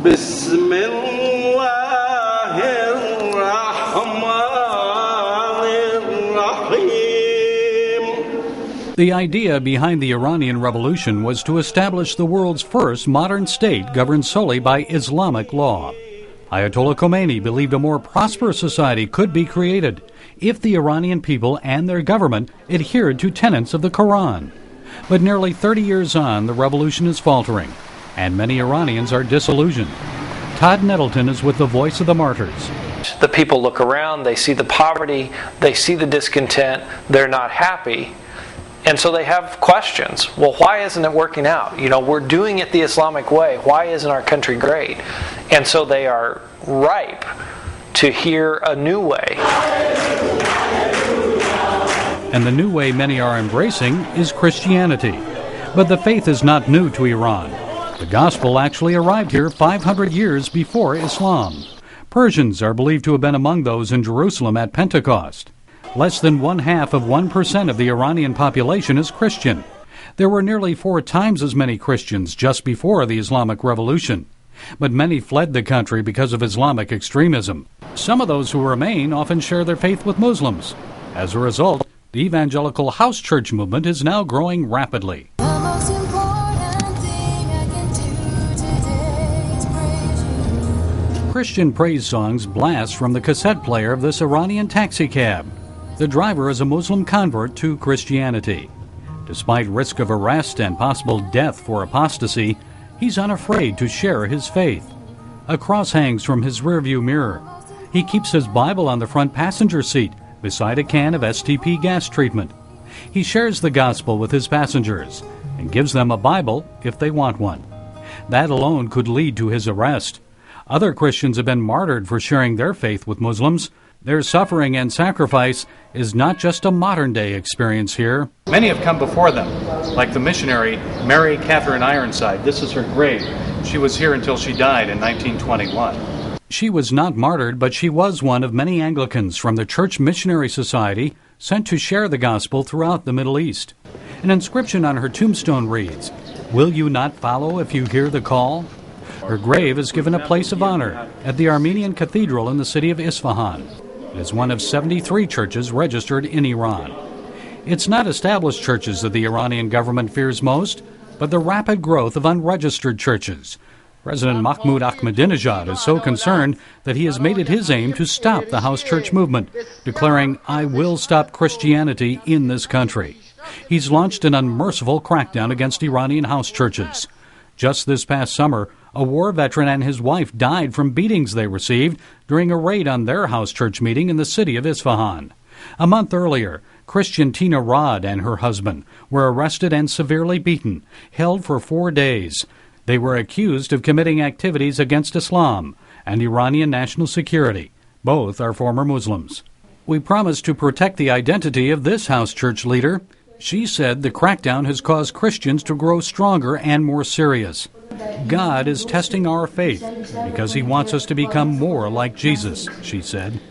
بسم الله الرحمن الرحيم. The idea behind the Iranian Revolution was to establish the world's first modern state governed solely by Islamic law. Ayatollah Khomeini believed a more prosperous society could be created if the Iranian people and their government adhered to tenets of the Quran. But nearly 30 years on, the revolution is faltering, and many Iranians are disillusioned. Todd Nettleton is with the Voice of the Martyrs. The people look around, they see the poverty, they see the discontent, they're not happy. And so they have questions. Well, why isn't it working out? We're doing it the Islamic way. Why isn't our country great? And so they are ripe to hear a new way. And the new way many are embracing is Christianity. But the faith is not new to Iran. The gospel actually arrived here 500 years before Islam. Persians are believed to have been among those in Jerusalem at Pentecost. Less than 0.5% of the Iranian population is Christian. There were nearly 4 times as many Christians just before the Islamic Revolution. But many fled the country because of Islamic extremism. Some of those who remain often share their faith with Muslims. As a result, the evangelical house church movement is now growing rapidly. Christian praise songs blast from the cassette player of this Iranian taxicab. The driver is a Muslim convert to Christianity. Despite risk of arrest and possible death for apostasy, he's unafraid to share his faith. A cross hangs from his rearview mirror. He keeps his Bible on the front passenger seat beside a can of STP gas treatment. He shares the gospel with his passengers and gives them a Bible if they want one. That alone could lead to his arrest. Other Christians have been martyred for sharing their faith with Muslims. Their suffering and sacrifice is not just a modern-day experience here. Many have come before them, like the missionary Mary Catherine Ironside. This is her grave. She was here until she died in 1921. She was not martyred, but she was one of many Anglicans from the Church Missionary Society sent to share the gospel throughout the Middle East. An inscription on her tombstone reads, "Will you not follow if you hear the call?" Her grave is given a place of honor at the Armenian Cathedral in the city of Isfahan. It is one of 73 churches registered in Iran. It's not established churches that the Iranian government fears most, but the rapid growth of unregistered churches. President Mahmoud Ahmadinejad is so concerned that he has made it his aim to stop the house church movement, declaring, "I will stop Christianity in this country." He's launched an unmerciful crackdown against Iranian house churches. Just this past summer, a war veteran and his wife died from beatings they received during a raid on their house church meeting in the city of Isfahan. A month earlier, Christian Tina Rod and her husband were arrested and severely beaten, held for 4 days. They were accused of committing activities against Islam and Iranian national security. Both are former Muslims. We promised to protect the identity of this house church leader. She said the crackdown has caused Christians to grow stronger and more serious. God is testing our faith because he wants us to become more like Jesus, she said.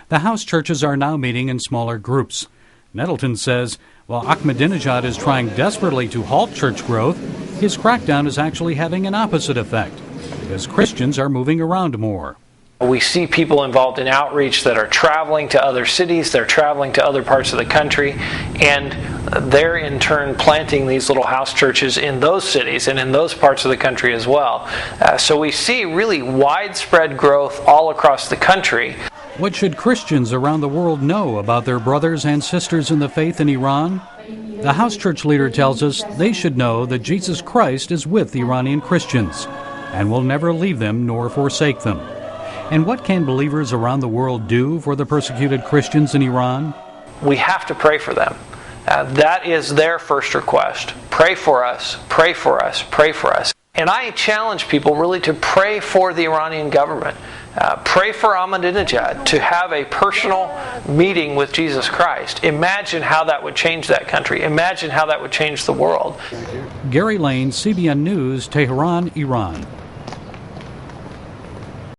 The house churches are now meeting in smaller groups. Nettleton says, while Ahmadinejad is trying desperately to halt church growth, his crackdown is actually having an opposite effect because Christians are moving around more. We see people involved in outreach that are traveling to other cities, they're traveling to other parts of the country, and they're in turn planting these little house churches in those cities and in those parts of the country as well. So we see really widespread growth all across the country. What should Christians around the world know about their brothers and sisters in the faith in Iran? The house church leader tells us they should know that Jesus Christ is with Iranian Christians and will never leave them nor forsake them. And what can believers around the world do for the persecuted Christians in Iran? We have to pray for them. That is their first request. Pray for us, pray for us, pray for us. And I challenge people really to pray for the Iranian government. Pray for Ahmadinejad to have a personal meeting with Jesus Christ. Imagine how that would change that country. Imagine how that would change the world. Gary Lane, CBN News, Tehran, Iran.